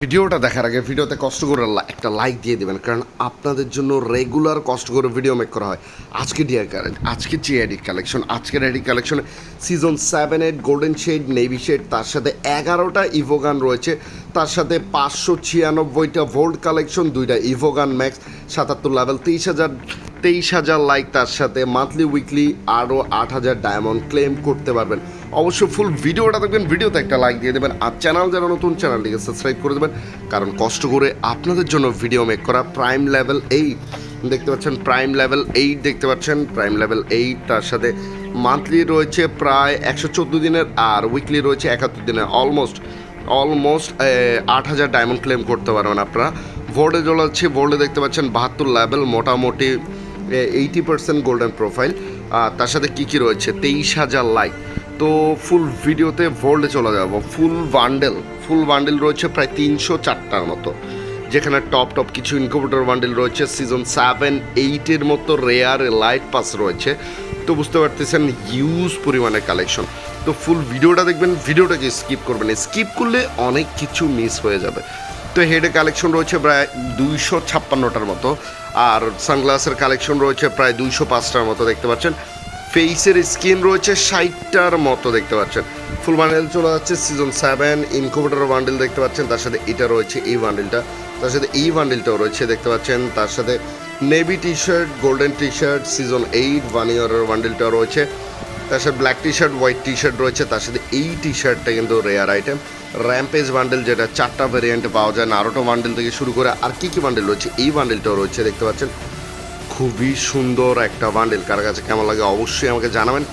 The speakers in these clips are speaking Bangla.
ভিডিওটা দেখার আগে ভিডিওতে কষ্ট করে একটা লাইক দিয়ে দেবেন, কারণ আপনাদের জন্য রেগুলার কষ্ট করে ভিডিও মেক করা হয়। আজকে যে এডি কালেকশন, আজকের এডি কালেকশনে season 7-8 golden shade, navy shade, তার সাথে 11টা ইভোগান রয়েছে, তার সাথে 596টা ভোল্ট কালেকশন, 2টা ইভোগান ম্যাক্স, 77 লেভেল, 23,000 লাইক, তার সাথে মান্থলি উইকলি আরও 8,000 ডায়মন্ড ক্লেম করতে পারবেন। অবশ্যই ফুল ভিডিওটা দেখবেন, ভিডিওতে একটা লাইক দিয়ে দেবেন, আর চ্যানেল যারা নতুন চ্যানেলটিকে সাবস্ক্রাইব করে দেবেন, কারণ কষ্ট করে আপনাদের জন্য ভিডিও মেক করা। প্রাইম লেভেল 8 দেখতে পাচ্ছেন, প্রাইম লেভেল 8 দেখতে পাচ্ছেন, প্রাইম লেভেল 8, তার সাথে মান্থলি রয়েছে প্রায় 114 দিনের, আর উইকলি রয়েছে 71 দিনের। অলমোস্ট 8,000 ডায়মন্ড ক্লেম করতে পারবেন আপনারা। ভোল্ডে চলাচ্ছে, ভোল্ডে দেখতে পাচ্ছেন 72 লেভেল, মোটামুটি 80% গোল্ডেন প্রোফাইল, তার সাথে কী রয়েছে 23,000 লাইক। তো ফুল ভিডিওতে ভোল্ডে চলে যাব। ফুল বান্ডেল রয়েছে প্রায় 304টার মতো, যেখানে টপ কিছু ইনকিউবেটর বান্ডেল রয়েছে। সিজন 7-8-এর মতো রেয়ার লাইট পাস রয়েছে। তো বুঝতে পারতেছেন হিউজ পরিমাণে কালেকশন। তো ফুল ভিডিওটা দেখবেন, ভিডিওটাকে স্কিপ করবেন, স্কিপ করলে অনেক কিছু মিস হয়ে যাবে। তো হেডে কালেকশন রয়েছে প্রায় 256টার মতো, আর সানগ্লাসের কালেকশন রয়েছে প্রায় 205টার মতো দেখতে পাচ্ছেন। ফেসের স্কিন রয়েছে 60টার মতো দেখতে পাচ্ছেন। ফুল বান্ডেল চলে যাচ্ছে সিজন 7 ইনকিউবেটর বান্ডেল দেখতে পাচ্ছেন, তার সাথে এটা রয়েছে এই বান্ডেলটা, তার সাথে এই বান্ডেলটাও রয়েছে দেখতে পাচ্ছেন, তার সাথে navy T shirt, golden T shirt season 8 1 ইয়ারের বান্ডেলটাও রয়েছে, তার সাথে black T shirt, white T shirt রয়েছে, তার সাথে এই টি শার্টটা কিন্তু রেয়ার আইটেম। র্যাম্পেজ বান্ডেল, যেটা 4টা ভেরিয়েন্টে পাওয়া যায়, নারোটো বান্ডেল থেকে শুরু করে আর কী বান্ডেল রয়েছে, এই বান্ডেলটাও রয়েছে দেখতে পাচ্ছেন। খুবই সুন্দর একটা বান্ডেল, কার কাছে কেমন লাগে অবশ্যই আমাকে জানাবেন,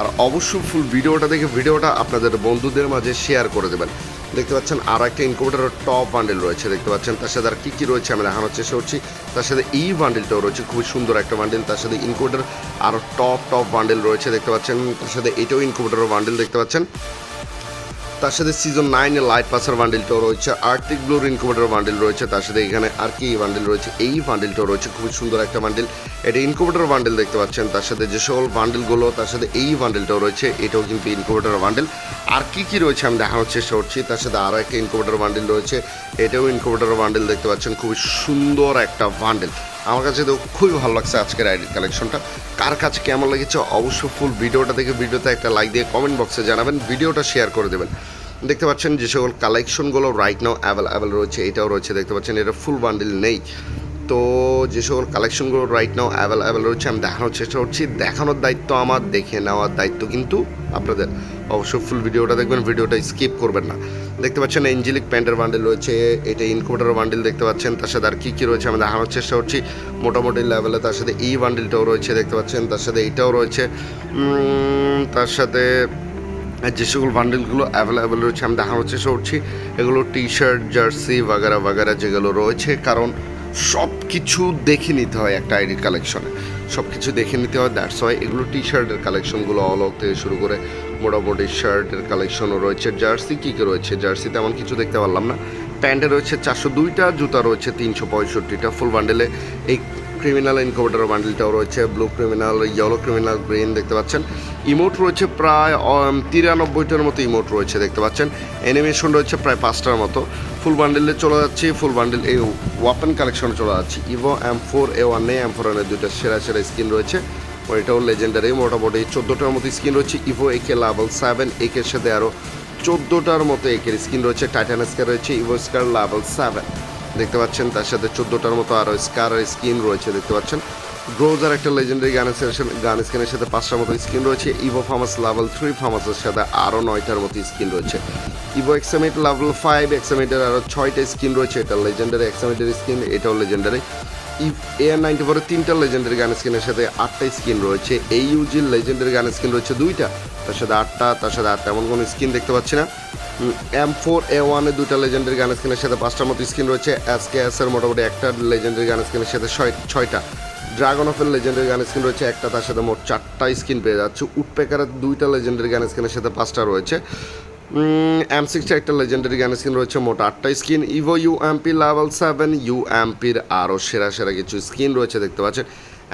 আর অবশ্যই ফুল ভিডিওটা দেখে ভিডিওটা আপনাদের বন্ধুদের মাঝে শেয়ার করে দেবেন। দেখতে পাচ্ছেন আরও একটা ইনকিউবেটরের টপ বান্ডেল রয়েছে দেখতে পাচ্ছেন, তার সাথে আর কী রয়েছে আমি দেখানোর চেষ্টা করছি। তার সাথে এই বান্ডেলটাও রয়েছে, খুবই সুন্দর একটা বান্ডেল, তার সাথে ইনকিউবেটর আরও টপ বান্ডেল রয়েছে দেখতে পাচ্ছেন, তার সাথে এটাও ইনকিউবেটরের বান্ডেল দেখতে পাচ্ছেন। তার সাথে সিজন 9-এর লাইট পাসের বান্ডেলটাও রয়েছে, আর্টিক ব্লুর ইনকিউবেটর বান্ডেল রয়েছে, তার সাথে এখানে আর কি বান্ডেল রয়েছে, এই বান্ডেলটাও রয়েছে, খুবই সুন্দর একটা বান্ডেল, এটা ইনকিউবেটর বান্ডেল দেখতে পাচ্ছেন। তার সাথে যে সকল বান্ডেলগুলো, তার সাথে এই বান্ডেলটাও রয়েছে, এটাও কিন্তু ইনকিউবেটর বান্ডেল। আর কী রয়েছে আমি দেখানোর চেষ্টা করছি। তার সাথে আরও একটা ইনকিউবেটর বান্ডেল রয়েছে, এটাও ইনকিউবেটর বান্ডেল দেখতে পাচ্ছেন, খুবই সুন্দর একটা বান্ডেল। আমার কাছে তো খুবই ভালো লাগছে আজকের আইডি কালেকশনটা। কার কাছে কেমন লেগেছে অবশ্যই ফুল ভিডিওটা দেখে ভিডিওতে একটা লাইক দিয়ে কমেন্ট বক্সে জানাবেন, ভিডিওটা শেয়ার করে দেবেন। দেখতে পাচ্ছেন যে সকল কালেকশনগুলো রাইট নাও অ্যাভেলেবেল রয়েছে, এটাও রয়েছে দেখতে পাচ্ছেন, এটা ফুল বান্ডেল নেই। তো যে সকল কালেকশনগুলো রাইট নাও অ্যাভেলেবেল রয়েছে আমি দেখানোর চেষ্টা করছি, দেখানোর দায়িত্ব আমার, দেখে নেওয়ার দায়িত্ব কিন্তু আপনাদের। অবশ্যই ফুল ভিডিওটা দেখবেন, ভিডিওটা স্কিপ করবেন না। দেখতে পাচ্ছেন এঞ্জেলিক প্যান্টের বান্ডেল রয়েছে, এটা ইনকিউবেটর বান্ডেল দেখতে পাচ্ছেন, তার সাথে আর কী রয়েছে আমি দেখানোর চেষ্টা করছি মোটামুটি লেভেলে। তার সাথে এই বান্ডেলটাও রয়েছে দেখতে পাচ্ছেন, তার সাথে এইটাও রয়েছে, তার সাথে যে সকল বান্ডেলগুলো অ্যাভেলেবেল রয়েছে আমি দেখানোর চেষ্টা করছি। এগুলো টি শার্ট, জার্সি বাগারা যেগুলো রয়েছে, কারণ সব কিছু দেখে নিতে হয় একটা আইডি কালেকশনে, সব কিছু দেখে নিতে হয়। দ্যাটস ওয়াই এগুলো টি শার্টের কালেকশনগুলো অলগ থেকে শুরু করে মোটামুটি শার্টের কালেকশনও রয়েছে। জার্সি কী রয়েছে, জার্সি তেমন কিছু দেখতে পারলাম না। প্যান্টে রয়েছে 402টা, জুতা রয়েছে 365টা। ফুল বান্ডেলে এই ক্রিমিনাল ইনকিউবেটর বান্ডেলটাও রয়েছে, blue criminal, yellow criminal, green দেখতে পাচ্ছেন। ইমোট রয়েছে প্রায় 93টার মতো ইমোট রয়েছে দেখতে পাচ্ছেন। অ্যানিমেশন রয়েছে প্রায় 5টার মতো। ফুল বান্ডেলে চলে যাচ্ছি, ফুল বান্ডেল এই ওয়াপেন কালেকশনে চলে যাচ্ছি। ইভো M4A1 M4A 2টা সেরা স্কিন রয়েছে, ওইটাও লেজেন্ডারি। মোটামুটি 14টার মতো স্কিন রয়েছে। ইভো AK লেভেল 7, একের সাথে আরও 14টার মতো একের স্কিন রয়েছে। টাইটান স্কার রয়েছে, ইভো স্কার লেভেল 7 দেখতে পাচ্ছেন, তার সাথে 14টার মতো আরও স্কারের স্কিন রয়েছে দেখতে পাচ্ছেন। গ্রোজার একটা লেজেন্ডারি গান স্কিনের সাথে 5টার মতো স্কিন রয়েছে। ইভো ফার্মাস লেভেল 3 ফার্মাসের সাথে আরও 9টার মতো স্কিন রয়েছে। ইভো এক্সামিট লেভেল 5 এক্সামিটের আরও 6টা স্কিন রয়েছে, এটা লেজেন্ডারি এক্সামিটের স্কিন, এটাও লেজেন্ডারি। AR94 3টা লেজেন্ডারি গান স্কিনের সাথে 8টা স্কিন রয়েছে। AUG লেজেন্ডারি গান স্কিন রয়েছে 2টা, তার সাথে 8টা, তার সাথে 8টা এমন কোনো স্কিন দেখতে পাচ্ছি না। M4A1 2টা লেজেন্ডারি গান স্কিনের সাথে 5টার মতো স্কিন রয়েছে। SKS এর মোটামুটি একটা লেজেন্ডারি গান স্কিনের সাথে 6টা। ড্রাগন অফের লেজেন্ডারি গান স্কিন রয়েছে একটা, তার সাথে মোট 4টা স্কিন পেয়ে যাচ্ছে। উডপেকারের 2টা লেজেন্ডারি গান স্কিনের সাথে 5টা রয়েছে। M60 একটা লেজেন্ডারি গান স্কিন রয়েছে, মোট 8টা স্কিন। ইভো UMP লেভেল 7 UMPর আরও সেরা কিছু স্কিন রয়েছে দেখতে পাচ্ছেন।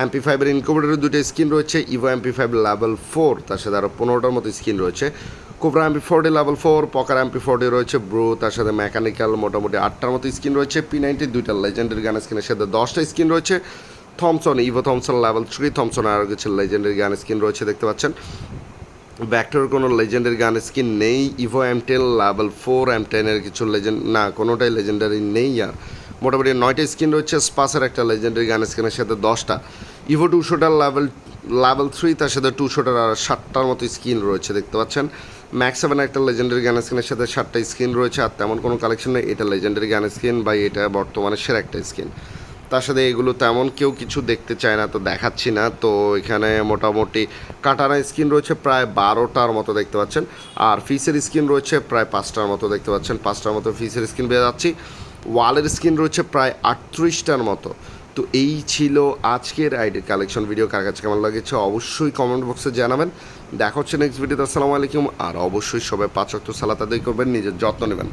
MP5 এর ইনকিউবেটরের 2টা স্কিন রয়েছে। ইভো MP5 লেভেল 4, তার সাথে আরও 15টার মতো স্কিন রয়েছে। কোবরা MP40 লেভেল 4, পকার MP40 রয়েছে ব্রো, তার সাথে মেকানিক্যাল মোটামুটি 8টার মতো স্কিন রয়েছে, P90 2টা লেজেন্ডারি গান স্কিনের সাথে 10টা স্কিন রয়েছে, Thomson Evo Thomson level 3, Thomson আরও কিছু লেজেন্ডারি গান স্কিন রয়েছে দেখতে পাচ্ছেন। ব্যাক্টর কোনো লেজেন্ডারি গান স্কিন নেই, ইভো M10 লেভেল 4, M10-এর কিছু লেজেন্ড না, কোনোটাই লেজেন্ডারি নেই। আর মোটামুটি 9টা স্কিন রয়েছে, স্পাসের একটা লেজেন্ডারি গান স্কিনের সাথে 10টা, ইভো 200টার লেভেল 3, তার সাথে 200টার আর 7টার মতো স্কিন রয়েছে দেখতে পাচ্ছেন। ম্যাক্স 7 একটা লেজেন্ডারি গান স্কিনের সাথে 7টা স্কিন রয়েছে, আর তেমন কোনো কালেকশন নেই। এটা লেজেন্ডারি গান স্কিন বা এটা বর্তমানে সেরা একটা স্কিন। তার সাথে এগুলো তেমন কেউ কিছু দেখতে চায় না, তো দেখাচ্ছি না। তো এখানে মোটামুটি কাটানা স্কিন রয়েছে প্রায় 12টার মতো দেখতে পাচ্ছেন, আর ফিসের স্কিন রয়েছে প্রায় 5টার মতো দেখতে পাচ্ছেন। 5টার মতো ফিসের স্কিন পেয়ে যাচ্ছি। ওয়ালের স্কিন রয়েছে প্রায় 38টার মতো। তো এই ছিল আজকের আইডির কালেকশন ভিডিও। কার কাছে কেমন লাগছে অবশ্যই কমেন্ট বক্সে জানাবেন। দেখা হচ্ছে নেক্সট ভিডিওতে। আসসালামু আলাইকুম। আর অবশ্যই সবাই 5 ওয়াক্ত সালাত আদায় করবেন, নিজের যত্ন নেবেন।